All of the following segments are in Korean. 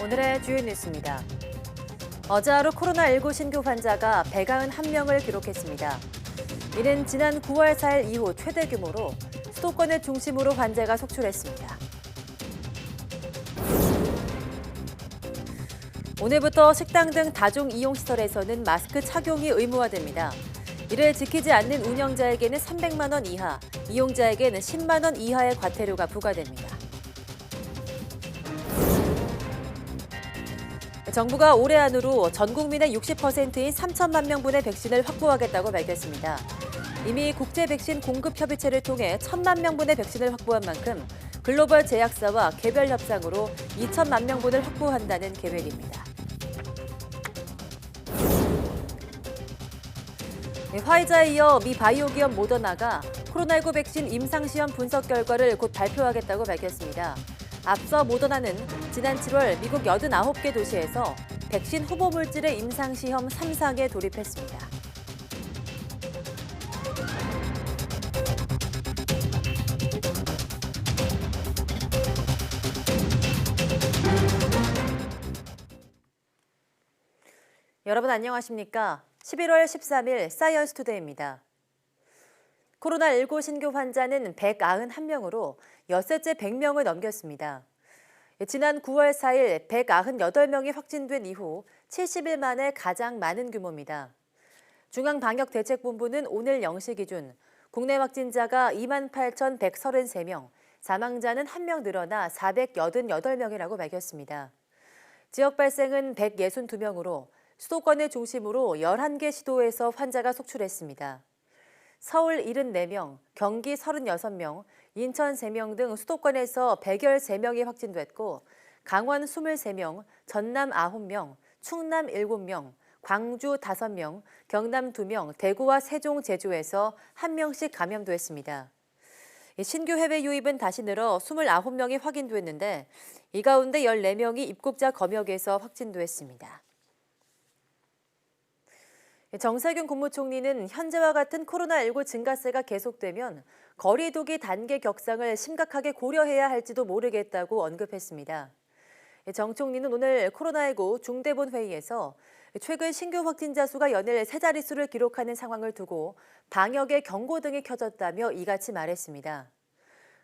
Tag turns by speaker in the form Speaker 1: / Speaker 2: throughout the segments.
Speaker 1: 오늘의 주요 뉴스입니다. 어제 하루 코로나19 신규 환자가 191명을 기록했습니다. 이는 지난 9월 4일 이후 최대 규모로 수도권을 중심으로 환자가 속출했습니다. 오늘부터 식당 등 다중이용시설에서는 마스크 착용이 의무화됩니다. 이를 지키지 않는 운영자에게는 300만 원 이하, 이용자에게는 10만 원 이하의 과태료가 부과됩니다. 정부가 올해 안으로 전 국민의 60%인 3천만 명분의 백신을 확보하겠다고 밝혔습니다. 이미 국제 백신 공급 협의체를 통해 1천만 명분의 백신을 확보한 만큼 글로벌 제약사와 개별 협상으로 2천만 명분을 확보한다는 계획입니다. 화이자에 이어 미 바이오 기업 모더나가 코로나19 백신 임상시험 분석 결과를 곧 발표하겠다고 밝혔습니다. 앞서 모더나는 지난 7월 미국 89개 도시에서 백신 후보 물질의 임상시험 3상에 돌입했습니다. 여러분 안녕하십니까? 11월 13일 사이언스 투데이입니다. 코로나19 신규 환자는 191명으로 엿새째 100명을 넘겼습니다. 지난 9월 4일 198명이 확진된 이후 70일 만에 가장 많은 규모입니다. 중앙방역대책본부는 오늘 0시 기준 국내 확진자가 28,133명, 사망자는 1명 늘어나 488명이라고 밝혔습니다. 지역 발생은 162명으로 수도권을 중심으로 11개 시도에서 환자가 속출했습니다. 서울 74명, 경기 36명, 인천 3명 등 수도권에서 113명이 확진됐고 강원 23명, 전남 9명, 충남 7명, 광주 5명, 경남 2명, 대구와 세종, 제주에서 1명씩 감염됐습니다. 신규 해외 유입은 다시 늘어 29명이 확인됐는데 이 가운데 14명이 입국자 검역에서 확진됐습니다. 정세균 국무총리는 현재와 같은 코로나19 증가세가 계속되면 거리 두기 단계 격상을 심각하게 고려해야 할지도 모르겠다고 언급했습니다. 정 총리는 오늘 코로나19 중대본 회의에서 최근 신규 확진자 수가 연일 세 자릿수를 기록하는 상황을 두고 방역의 경고등이 켜졌다며 이같이 말했습니다.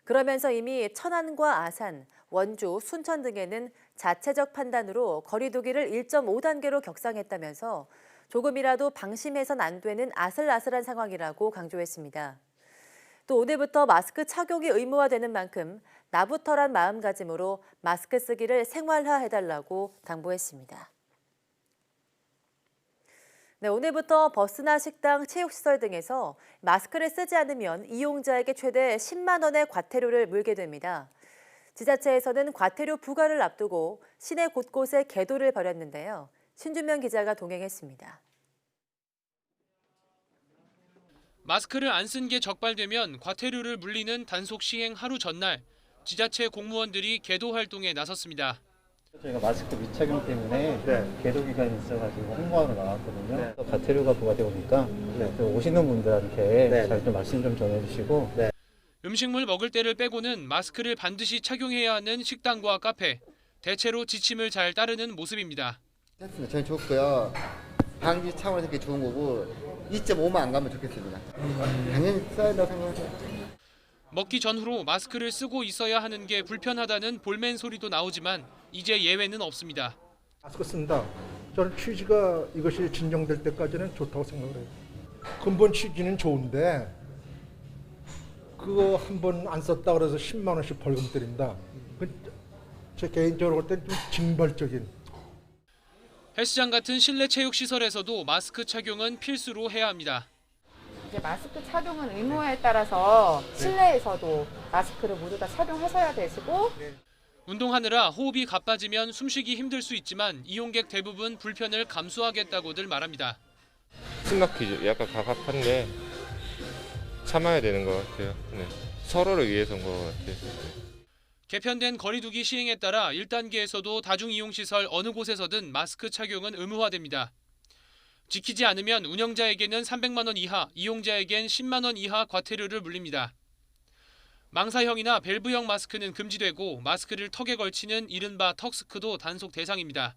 Speaker 1: 그러면서 이미 천안과 아산, 원주, 순천 등에는 자체적 판단으로 거리 두기를 1.5단계로 격상했다면서 조금이라도 방심해선 안 되는 아슬아슬한 상황이라고 강조했습니다. 또 오늘부터 마스크 착용이 의무화되는 만큼 나부터란 마음가짐으로 마스크 쓰기를 생활화해달라고 당부했습니다. 네, 오늘부터 버스나 식당, 체육시설 등에서 마스크를 쓰지 않으면 이용자에게 최대 10만 원의 과태료를 물게 됩니다. 지자체에서는 과태료 부과를 앞두고 시내 곳곳에 계도를 벌였는데요. 신준명 기자가 동행했습니다.
Speaker 2: 마스크를 안 쓴 게 적발되면 과태료를 물리는 단속 시행 하루 전날 지자체 공무원들이 계도 활동에 나섰습니다.
Speaker 3: 저희가 마스크 미착용 때문에 계도 기간이 있어가지고 홍보하러 나왔거든요. 과태료가 부과되니까 오시는 분들한테 잘 좀 말씀 좀 전해주시고.
Speaker 2: 음식물 먹을 때를 빼고는 마스크를 반드시 착용해야 하는 식당과 카페, 대체로 지침을 잘 따르는 모습입니다.
Speaker 4: 저는 좋고요. 방지 차원에서 이렇게 좋은 거고 2.5만 안 가면 좋겠습니다. 당연히 써야 된다고 생각하세요.
Speaker 2: 먹기 전후로 마스크를 쓰고 있어야 하는 게 불편하다는 볼멘 소리도 나오지만 이제 예외는 없습니다.
Speaker 5: 마스크 쓴다. 저는 취지가 이것이 진정될 때까지는 좋다고 생각을 해요. 근본 취지는 좋은데 그거 한 번 안 썼다 그래서 10만 원씩 벌금 때린다. 제 개인적으로 볼 때는 좀 징벌적인.
Speaker 2: 헬스장 같은 실내 체육 시설에서도 마스크 착용은 필수로 해야 합니다.
Speaker 6: 이제 마스크 착용은 의무화에 따라서 실내에서도 마스크를 모두 다 착용하셔야 되시고
Speaker 2: 운동하느라 호흡이 가빠지면 숨쉬기 힘들 수 있지만 이용객 대부분 불편을 감수하겠다고들 말합니다.
Speaker 7: 숨막히죠. 약간 갑갑한데 참아야 되는 것 같아요. 서로를 위해서인 것 같아요.
Speaker 2: 개편된 거리두기 시행에 따라 1단계에서도 다중이용시설 어느 곳에서든 마스크 착용은 의무화됩니다. 지키지 않으면 운영자에게는 300만 원 이하, 이용자에겐 10만 원 이하 과태료를 물립니다. 망사형이나 밸브형 마스크는 금지되고 마스크를 턱에 걸치는 이른바 턱스크도 단속 대상입니다.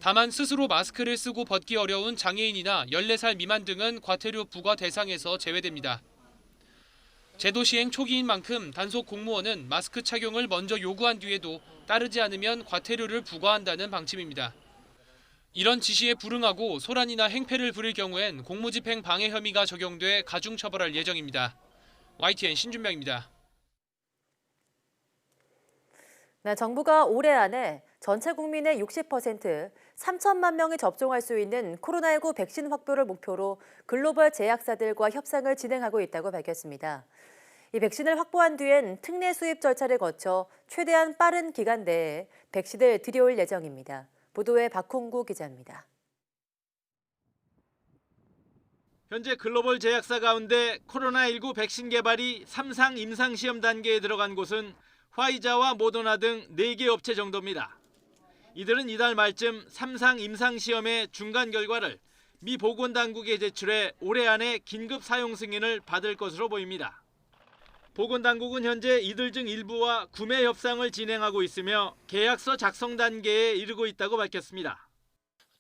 Speaker 2: 다만 스스로 마스크를 쓰고 벗기 어려운 장애인이나 14살 미만 등은 과태료 부과 대상에서 제외됩니다. 제도 시행 초기인 만큼 단속 공무원은 마스크 착용을 먼저 요구한 뒤에도 따르지 않으면 과태료를 부과한다는 방침입니다. 이런 지시에 불응하고 소란이나 행패를 부릴 경우엔 공무집행 방해 혐의가 적용돼 가중처벌할 예정입니다. YTN 신준명입니다.
Speaker 1: 네, 정부가 올해 안에 전체 국민의 60%, 3천만 명이 접종할 수 있는 코로나19 백신 확보를 목표로 글로벌 제약사들과 협상을 진행하고 있다고 밝혔습니다. 이 백신을 확보한 뒤엔 특례 수입 절차를 거쳐 최대한 빠른 기간 내에 백신을 들여올 예정입니다. 보도에 박홍구 기자입니다.
Speaker 8: 현재 글로벌 제약사 가운데 코로나19 백신 개발이 3상 임상시험 단계에 들어간 곳은 화이자와 모더나 등 4개 업체 정도입니다. 이들은 이달 말쯤 3상 임상시험의 중간 결과를 미 보건당국에 제출해 올해 안에 긴급 사용 승인을 받을 것으로 보입니다. 보건당국은 현재 이들 중 일부와 구매 협상을 진행하고 있으며 계약서 작성 단계에 이르고 있다고 밝혔습니다.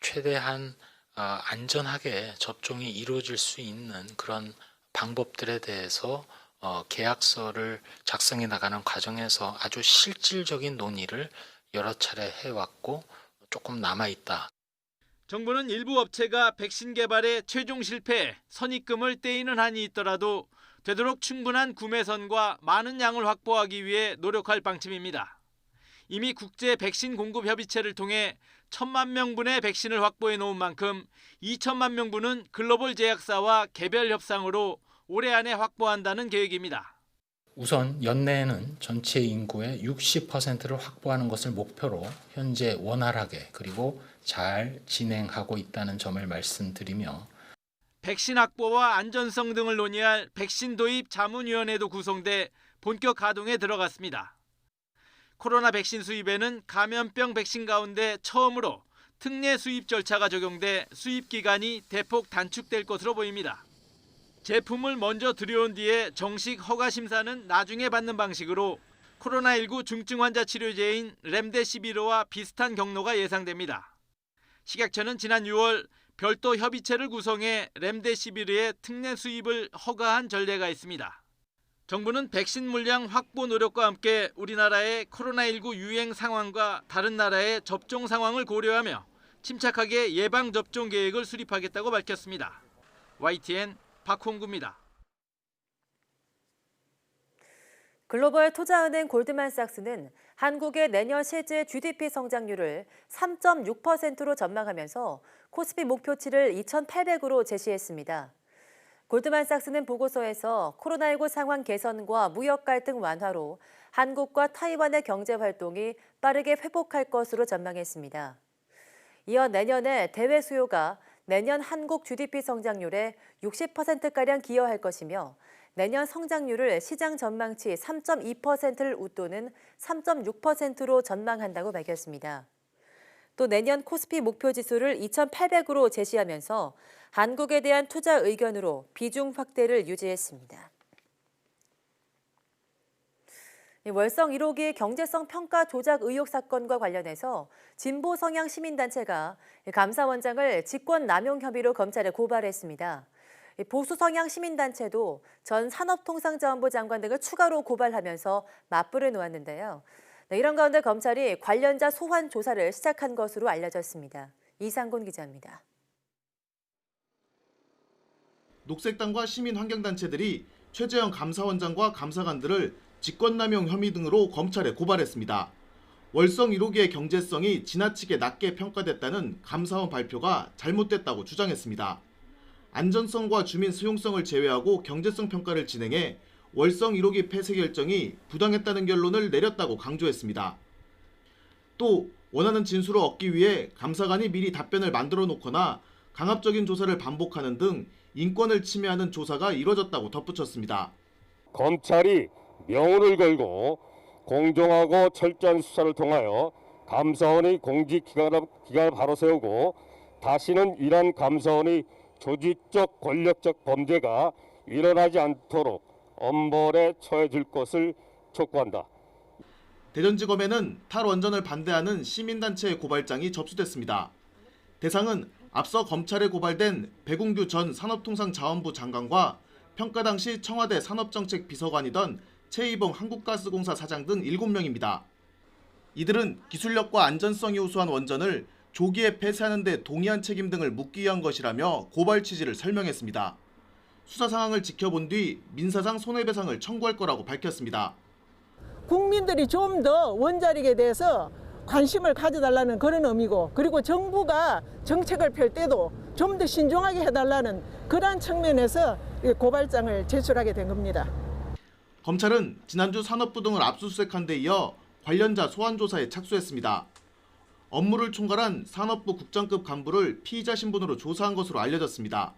Speaker 9: 최대한 안전하게 접종이 이루어질 수 있는 그런 방법들에 대해서 계약서를 작성해 나가는 과정에서 아주 실질적인 논의를 여러 차례 해왔고 조금 남아있다.
Speaker 8: 정부는 일부 업체가 백신 개발에 최종 실패해 선입금을 떼이는 한이 있더라도 되도록 충분한 구매선과 많은 양을 확보하기 위해 노력할 방침입니다. 이미 국제 백신 공급 협의체를 통해 1,000만 명분의 백신을 확보해 놓은 만큼 2천만 명분은 글로벌 제약사와 개별 협상으로 올해 안에 확보한다는 계획입니다.
Speaker 9: 우선 연내에는 전체 인구의 60%를 확보하는 것을 목표로 현재 원활하게 그리고 잘 진행하고 있다는 점을 말씀드리며
Speaker 8: 백신 확보와 안전성 등을 논의할 백신 도입 자문위원회도 구성돼 본격 가동에 들어갔습니다. 코로나 백신 수입에는 감염병 백신 가운데 처음으로 특례 수입 절차가 적용돼 수입 기간이 대폭 단축될 것으로 보입니다. 제품을 먼저 들여온 뒤에 정식 허가 심사는 나중에 받는 방식으로 코로나19 중증 환자 치료제인 렘데시비르와 비슷한 경로가 예상됩니다. 식약처는 지난 6월 별도 협의체를 구성해 렘데시비르의 특례 수입을 허가한 전례가 있습니다. 정부는 백신 물량 확보 노력과 함께 우리나라의 코로나19 유행 상황과 다른 나라의 접종 상황을 고려하며 침착하게 예방접종 계획을 수립하겠다고 밝혔습니다. YTN 박홍구입니다.
Speaker 1: 글로벌 투자은행 골드만삭스는 한국의 내년 실질 GDP 성장률을 3.6%로 전망하면서 코스피 목표치를 2,800으로 제시했습니다. 골드만삭스는 보고서에서 코로나19 상황 개선과 무역 갈등 완화로 한국과 타이완의 경제 활동이 빠르게 회복할 것으로 전망했습니다. 이어 내년에 대외 수요가 내년 한국 GDP 성장률의 60%가량 기여할 것이며 내년 성장률을 시장 전망치 3.2%를 웃도는 3.6%로 전망한다고 밝혔습니다. 또 내년 코스피 목표 지수를 2,800으로 제시하면서 한국에 대한 투자 의견으로 비중 확대를 유지했습니다. 월성 1호기 경제성 평가 조작 의혹 사건과 관련해서 진보 성향 시민단체가 감사원장을 직권 남용 혐의로 검찰에 고발했습니다. 보수 성향 시민단체도 전 산업통상자원부 장관 등을 추가로 고발하면서 맞불을 놓았는데요. 이런 가운데 검찰이 관련자 소환 조사를 시작한 것으로 알려졌습니다. 이상곤 기자입니다.
Speaker 10: 녹색당과 시민환경단체들이 최재형 감사원장과 감사관들을 직권남용 혐의 등으로 검찰에 고발했습니다. 월성 1호기의 경제성이 지나치게 낮게 평가됐다는 감사원 발표가 잘못됐다고 주장했습니다. 안전성과 주민 수용성을 제외하고 경제성 평가를 진행해 월성 1호기 폐쇄 결정이 부당했다는 결론을 내렸다고 강조했습니다. 또 원하는 진술을 얻기 위해 감사관이 미리 답변을 만들어 놓거나 강압적인 조사를 반복하는 등 인권을 침해하는 조사가 이뤄졌다고 덧붙였습니다.
Speaker 11: 검찰이 명운을 걸고 공정하고 철저한 수사를 통하여 감사원의 공직 기간을 바로 세우고 다시는 이러한 감사원의 조직적 권력적 범죄가 일어나지 않도록 엄벌에 처해질 것을 촉구한다.
Speaker 10: 대전지검에는 탈원전을 반대하는 시민단체의 고발장이 접수됐습니다. 대상은 앞서 검찰에 고발된 백운규 전 산업통상자원부 장관과 평가 당시 청와대 산업정책 비서관이던 최이봉 한국가스공사 사장 등 7명입니다. 이들은 기술력과 안전성이 우수한 원전을 조기에 폐쇄하는 데 동의한 책임 등을 묻기 위한 것이라며 고발 취지를 설명했습니다. 수사 상황을 지켜본 뒤 민사상 손해배상을 청구할 거라고 밝혔습니다.
Speaker 12: 국민들이 좀 더 원자력에 대해서 관심을 가져달라는 그런 의미고, 그리고 정부가 정책을 펼 때도 좀 더 신중하게 해달라는 그러한 측면에서 고발장을 제출하게 된 겁니다.
Speaker 10: 검찰은 지난주 산업부 등을 압수수색한 데 이어 관련자 소환 조사에 착수했습니다. 업무를 총괄한 산업부 국장급 간부를 피의자 신분으로 조사한 것으로 알려졌습니다.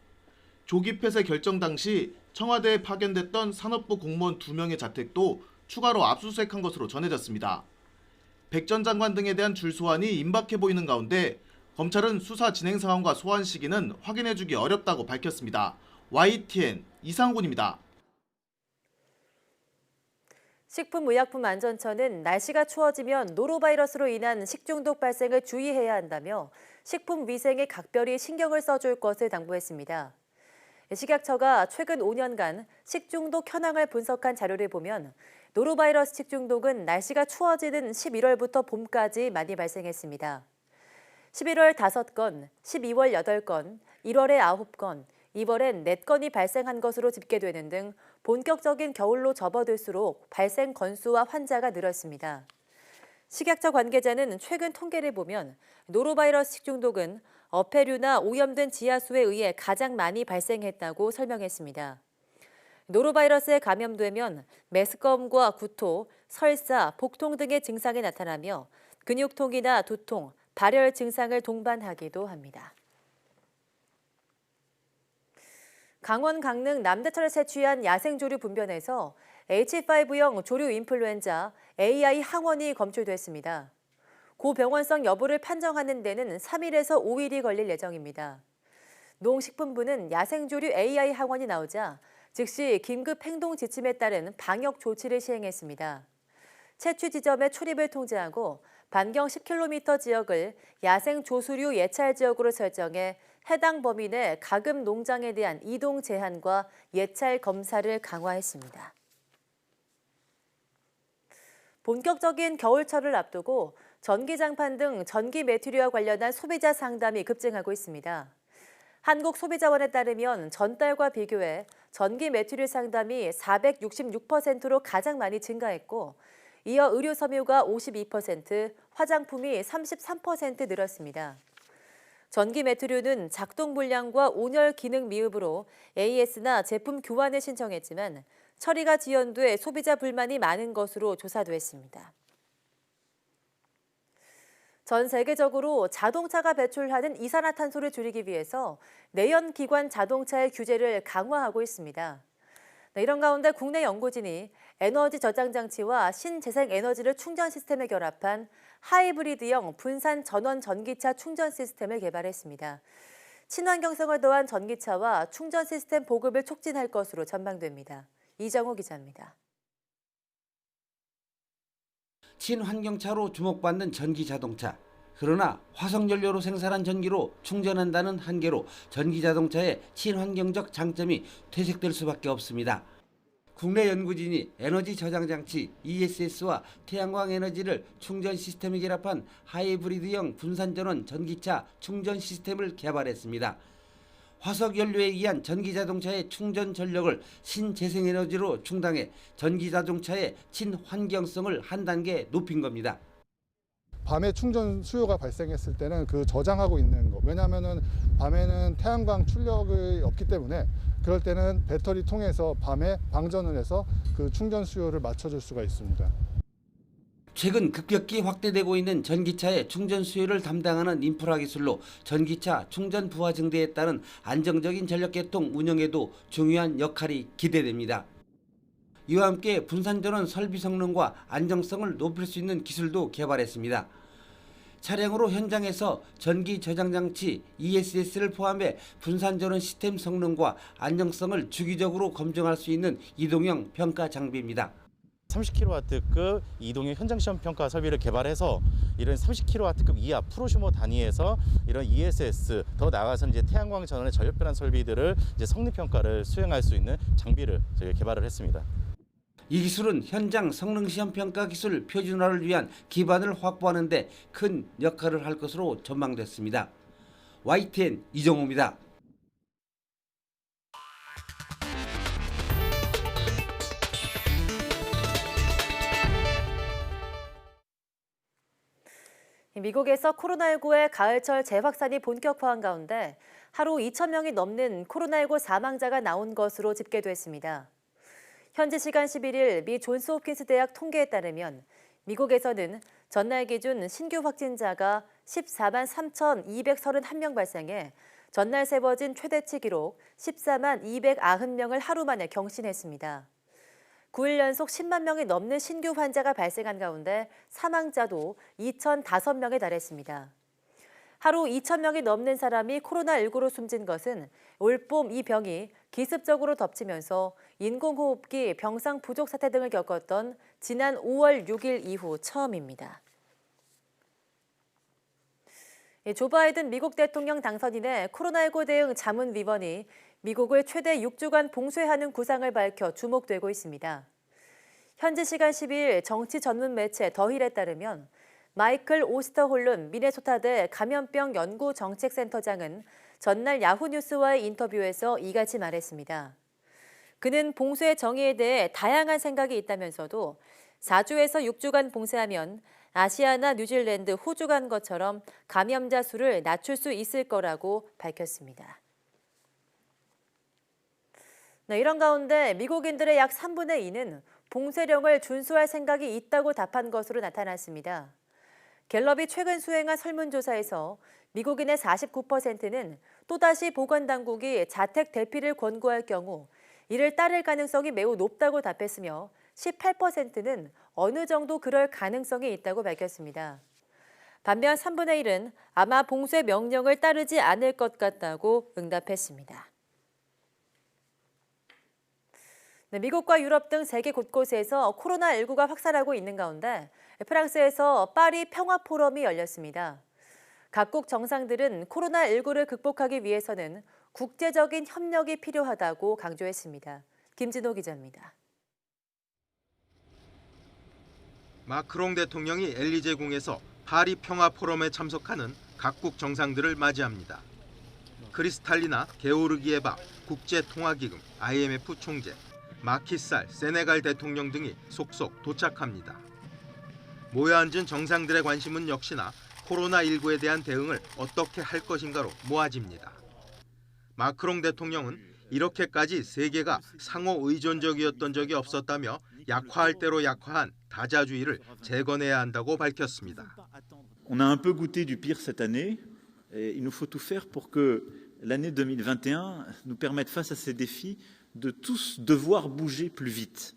Speaker 10: 조기 폐쇄 결정 당시 청와대에 파견됐던 산업부 공무원 2명의 자택도 추가로 압수수색한 것으로 전해졌습니다. 백 전 장관 등에 대한 줄 소환이 임박해 보이는 가운데 검찰은 수사 진행 상황과 소환 시기는 확인해주기 어렵다고 밝혔습니다. YTN 이상군입니다.
Speaker 1: 식품의약품안전처는 날씨가 추워지면 노로바이러스로 인한 식중독 발생을 주의해야 한다며 식품위생에 각별히 신경을 써줄 것을 당부했습니다. 식약처가 최근 5년간 식중독 현황을 분석한 자료를 보면 노로바이러스 식중독은 날씨가 추워지는 11월부터 봄까지 많이 발생했습니다. 11월 5건, 12월 8건, 1월에 9건, 2월엔 4건이 발생한 것으로 집계되는 등 본격적인 겨울로 접어들수록 발생 건수와 환자가 늘었습니다. 식약처 관계자는 최근 통계를 보면 노로바이러스 식중독은 어패류나 오염된 지하수에 의해 가장 많이 발생했다고 설명했습니다. 노로바이러스에 감염되면 메스꺼움과 구토, 설사, 복통 등의 증상이 나타나며 근육통이나 두통, 발열 증상을 동반하기도 합니다. 강원 강릉 남대천을 채취한 야생조류 분변에서 H5형 조류 인플루엔자 AI 항원이 검출됐습니다. 고병원성 여부를 판정하는 데는 3일에서 5일이 걸릴 예정입니다. 농식품부는 야생조류 AI 항원이 나오자 즉시 긴급 행동 지침에 따른 방역 조치를 시행했습니다. 채취 지점의 출입을 통제하고 반경 10km 지역을 야생 조수류 예찰 지역으로 설정해 해당 범인의 가금 농장에 대한 이동 제한과 예찰 검사를 강화했습니다. 본격적인 겨울철을 앞두고 전기장판 등 전기 매트리와 관련한 소비자 상담이 급증하고 있습니다. 한국소비자원에 따르면 전달과 비교해 전기 매트리 상담이 466%로 가장 많이 증가했고, 이어 의류 섬유가 52%, 화장품이 33% 늘었습니다. 전기 매트류는 작동 불량과 온열 기능 미흡으로 AS나 제품 교환을 신청했지만 처리가 지연돼 소비자 불만이 많은 것으로 조사됐습니다. 전 세계적으로 자동차가 배출하는 이산화탄소를 줄이기 위해서 내연기관 자동차의 규제를 강화하고 있습니다. 이런 가운데 국내 연구진이 에너지 저장 장치와 신재생 에너지를 충전 시스템에 결합한 하이브리드형 분산 전원 전기차 충전 시스템을 개발했습니다. 친환경성을 더한 전기차와 충전 시스템 보급을 촉진할 것으로 전망됩니다. 이정호 기자입니다.
Speaker 13: 친환경차로 주목받는 전기자동차. 그러나 화석연료로 생산한 전기로 충전한다는 한계로 전기자동차의 친환경적 장점이 퇴색될 수밖에 없습니다. 국내 연구진이 에너지 저장 장치 ESS와 태양광 에너지를 충전 시스템에 결합한 하이브리드형 분산전원 전기차 충전 시스템을 개발했습니다. 화석연료에 의한 전기자동차의 충전 전력을 신재생에너지로 충당해 전기자동차의 친환경성을 한 단계 높인 겁니다.
Speaker 14: 밤에 충전 수요가 발생했을 때는 그 저장하고 있는 거, 왜냐하면 밤에는 태양광 출력이 없기 때문에 그럴 때는 배터리 통해서 밤에 방전을 해서 그 충전 수요를 맞춰줄 수가 있습니다.
Speaker 13: 최근 급격히 확대되고 있는 전기차의 충전 수요를 담당하는 인프라 기술로 전기차 충전 부하 증대에 따른 안정적인 전력 계통 운영에도 중요한 역할이 기대됩니다. 이와 함께 분산전원 설비 성능과 안정성을 높일 수 있는 기술도 개발했습니다. 차량으로 현장에서 전기 저장 장치 ESS를 포함해 분산 전원 시스템 성능과 안정성을 주기적으로 검증할 수 있는 이동형 평가 장비입니다.
Speaker 15: 30kW급 이동형 현장 시험 평가 설비를 개발해서 이런 30kW급 이하 프로슈머 단위에서 이런 ESS 더 나아가서 이제 태양광 전원의 전력 변환 설비들을 이제 성능 평가를 수행할 수 있는 장비를 저희가 개발을 했습니다.
Speaker 13: 이 기술은 현장 성능 시험 평가 기술 표준화를 위한 기반을 확보하는 데 큰 역할을 할 것으로 전망됐습니다. YTN 이정호입니다.
Speaker 1: 미국에서 코로나19의 가을철 재확산이 본격화한 가운데 하루 2,000명이 넘는 코로나19 사망자가 나온 것으로 집계됐습니다. 현지 시간 11일 미 존스홉킨스 대학 통계에 따르면 미국에서는 전날 기준 신규 확진자가 14만 3,231명 발생해 전날 세워진 최대치 기록 14만 290명을 하루 만에 경신했습니다. 9일 연속 10만 명이 넘는 신규 환자가 발생한 가운데 사망자도 2,005명에 달했습니다. 하루 2,000명이 넘는 사람이 코로나19로 숨진 것은 올봄 이 병이 기습적으로 덮치면서 인공호흡기 병상 부족 사태 등을 겪었던 지난 5월 6일 이후 처음입니다. 조 바이든 미국 대통령 당선인의 코로나19 대응 자문위원이 미국을 최대 6주간 봉쇄하는 구상을 밝혀 주목되고 있습니다. 현지 시간 12일 정치 전문 매체 더힐에 따르면 마이클 오스터홀룬 미네소타대 감염병 연구 정책센터장은 전날 야후뉴스와의 인터뷰에서 이같이 말했습니다. 그는 봉쇄 정의에 대해 다양한 생각이 있다면서도 4주에서 6주간 봉쇄하면 아시아나 뉴질랜드, 호주 간 것처럼 감염자 수를 낮출 수 있을 거라고 밝혔습니다. 이런 가운데 미국인들의 약 3분의 2는 봉쇄령을 준수할 생각이 있다고 답한 것으로 나타났습니다. 갤럽이 최근 수행한 설문조사에서 미국인의 49%는 또다시 보건당국이 자택 대피를 권고할 경우 이를 따를 가능성이 매우 높다고 답했으며 18%는 어느 정도 그럴 가능성이 있다고 밝혔습니다. 반면 3분의 1은 아마 봉쇄 명령을 따르지 않을 것 같다고 응답했습니다. 미국과 유럽 등 세계 곳곳에서 코로나19가 확산하고 있는 가운데 프랑스에서 파리 평화포럼이 열렸습니다. 각국 정상들은 코로나19를 극복하기 위해서는 국제적인 협력이 필요하다고 강조했습니다. 김진호 기자입니다.
Speaker 16: 마크롱 대통령이 엘리제궁에서 파리 평화포럼에 참석하는 각국 정상들을 맞이합니다. 크리스탈리나 게오르기에바 국제통화기금 IMF 총재, 마키살 세네갈 대통령 등이 속속 도착합니다. 모여 앉은 정상들의 관심은 역시나 코로나19에 대한 대응을 어떻게 할 것인가로 모아집니다. 마크롱 대통령은 이렇게까지 세계가 상호 의존적이었던 적이 없었다며 약화할 대로 약화한 다자주의를 재건해야 한다고 밝혔습니다.
Speaker 17: On a un peu goûté du pire cette année et il nous faut tout faire pour que l'année 2021 nous permette face à ces défis de tous devoir bouger plus vite.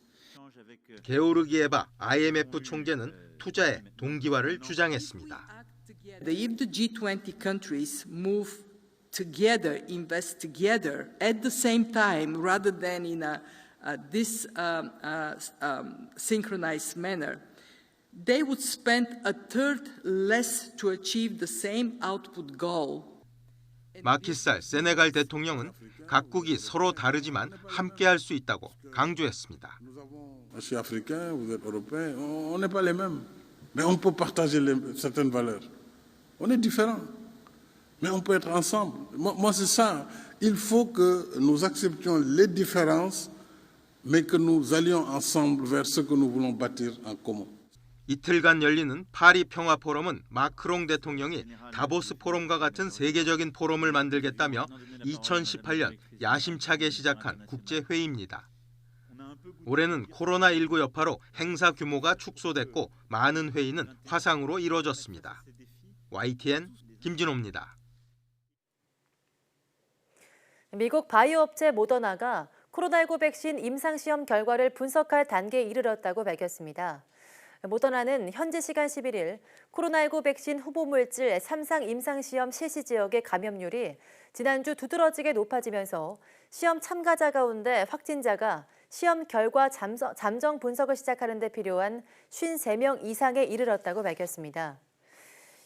Speaker 16: 게오르기에바 IMF 총재는 투자의 동기화를 주장했습니다.
Speaker 18: If the G20 countries move together, invest together at the same time, rather than in this synchronized manner, they would spend a third less to achieve the same output goal.
Speaker 16: 마키살 세네갈 대통령은 각국이 서로 다르지만 함께할 수 있다고 강조했습니다.
Speaker 19: Je suis africain, vous êtes européen, on n'est pas les mêmes, mais on peut partager certaines valeurs. On est différents, mais on peut être ensemble. Moi c'est ça. Il faut que nous acceptions les différences, mais que nous allions ensemble vers ce que nous voulons bâtir en commun.
Speaker 16: 이틀간 열리는 파리 평화 포럼은 마크롱 대통령이 다보스 포럼과 같은 세계적인 포럼을 만들겠다며 2018년 야심차게 시작한 국제회의입니다. 올해는 코로나19 여파로 행사 규모가 축소됐고 많은 회의는 화상으로 이뤄졌습니다. YTN 김진호입니다.
Speaker 1: 미국 바이오 업체 모더나가 코로나19 백신 임상시험 결과를 분석할 단계에 이르렀다고 밝혔습니다. 모더나는 현지 시간 11일 코로나19 백신 후보 물질 3상 임상시험 실시 지역의 감염률이 지난주 두드러지게 높아지면서 시험 참가자 가운데 확진자가 시험 결과 잠정 분석을 시작하는 데 필요한 53명 이상에 이르렀다고 밝혔습니다.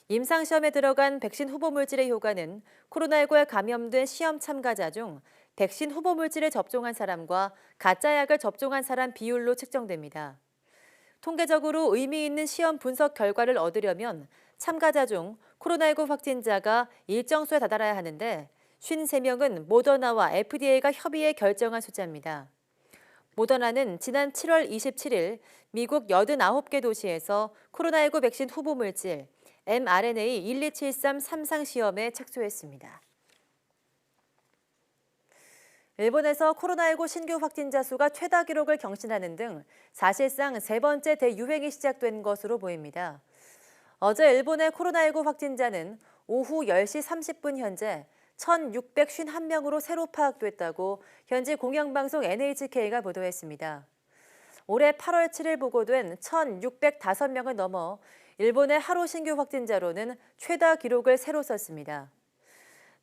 Speaker 1: 임상시험에 들어간 백신 후보 물질의 효과는 코로나19에 감염된 시험 참가자 중 백신 후보 물질을 접종한 사람과 가짜 약을 접종한 사람 비율로 측정됩니다. 통계적으로 의미 있는 시험 분석 결과를 얻으려면 참가자 중 코로나19 확진자가 일정 수에 다다라야 하는데 53명은 모더나와 FDA가 협의해 결정한 숫자입니다. 모더나는 지난 7월 27일 미국 89개 도시에서 코로나19 백신 후보 물질 mRNA 12733 3상 시험에 착수했습니다. 일본에서 코로나19 신규 확진자 수가 최다 기록을 경신하는 등 사실상 세 번째 대유행이 시작된 것으로 보입니다. 어제 일본의 코로나19 확진자는 오후 10시 30분 현재 1,651명으로 새로 파악됐다고 현지 공영방송 NHK가 보도했습니다. 올해 8월 7일 보고된 1,605명을 넘어 일본의 하루 신규 확진자로는 최다 기록을 새로 썼습니다.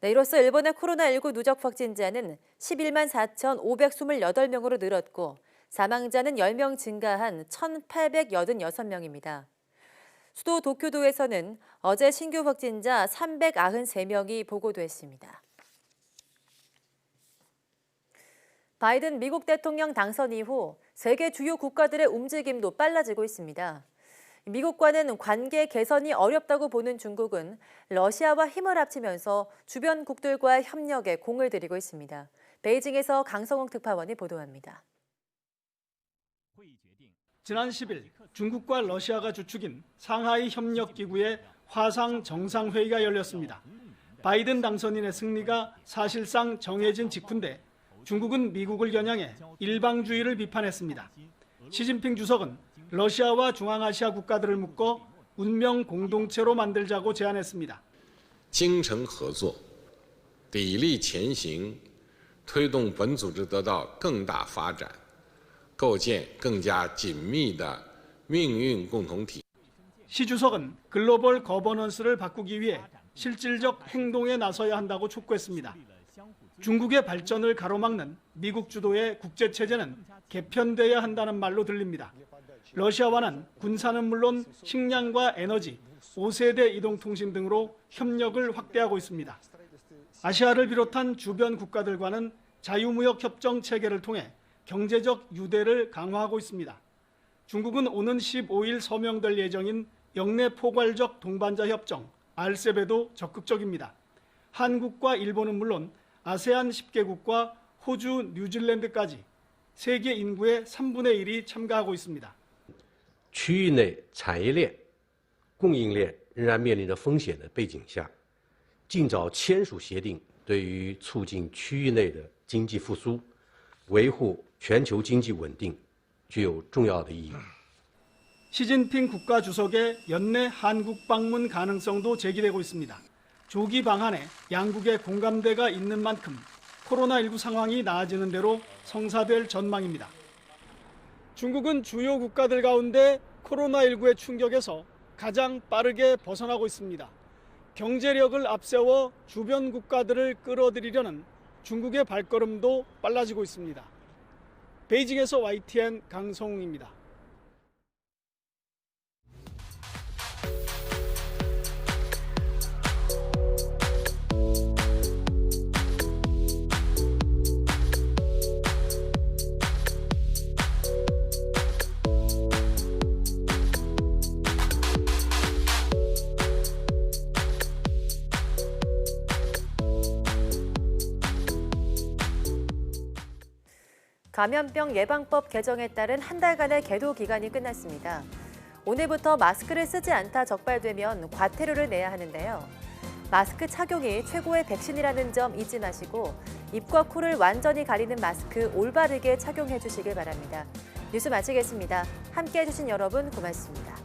Speaker 1: 네, 이로써 일본의 코로나19 누적 확진자는 11만 4,528명으로 늘었고 사망자는 10명 증가한 1,886명입니다. 수도 도쿄도에서는 어제 신규 확진자 393명이 보고됐습니다. 바이든 미국 대통령 당선 이후 세계 주요 국가들의 움직임도 빨라지고 있습니다. 미국과는 관계 개선이 어렵다고 보는 중국은 러시아와 힘을 합치면서 주변국들과의 협력에 공을 들이고 있습니다. 베이징에서 강성욱 특파원이 보도합니다.
Speaker 20: 지난 10일 중국과 러시아가 주축인 상하이 협력기구의 화상 정상회의가 열렸습니다. 바이든 당선인의 승리가 사실상 정해진 직후인데 중국은 미국을 겨냥해 일방주의를 비판했습니다. 시진핑 주석은 러시아와 중앙아시아 국가들을 묶어 운명 공동체로 만들자고 제안했습니다.
Speaker 21: 精诚合作，砥砺前行，推动本组织得到更大发展，构建更加紧密的命运共同体。
Speaker 20: 시 주석은 글로벌 거버넌스를 바꾸기 위해 실질적 행동에 나서야 한다고 촉구했습니다. 중국의 발전을 가로막는 미국 주도의 국제체제는 개편돼야 한다는 말로 들립니다. 러시아와는 군사는 물론 식량과 에너지, 5세대 이동통신 등으로 협력을 확대하고 있습니다. 아시아를 비롯한 주변 국가들과는 자유무역 협정 체계를 통해 경제적 유대를 강화하고 있습니다. 중국은 오는 15일 서명될 예정인 영내 포괄적 동반자 협정 RCEP에도 적극적입니다. 한국과 일본은 물론 아세안 10개국과 호주, 뉴질랜드까지 세계 인구의 3분의 1이 참가하고 있습니다.
Speaker 22: 区域内产业链、供应链仍然面临着风险的背景下，尽早签署协定，对于促进区域内的经济复苏、维护全球经济稳定，具有重要的意义。
Speaker 20: 시진핑 국가주석의 연내 한국 방문 가능성도 제기되고 있습니다. 조기 방한에 양국의 공감대가 있는 만큼 코로나19 상황이 나아지는 대로 성사될 전망입니다. 중국은 주요 국가들 가운데 코로나19의 충격에서 가장 빠르게 벗어나고 있습니다. 경제력을 앞세워 주변 국가들을 끌어들이려는 중국의 발걸음도 빨라지고 있습니다. 베이징에서 YTN 강성웅입니다.
Speaker 1: 감염병 예방법 개정에 따른 한 달간의 계도 기간이 끝났습니다. 오늘부터 마스크를 쓰지 않다 적발되면 과태료를 내야 하는데요. 마스크 착용이 최고의 백신이라는 점 잊지 마시고 입과 코를 완전히 가리는 마스크 올바르게 착용해 주시길 바랍니다. 뉴스 마치겠습니다. 함께해 주신 여러분 고맙습니다.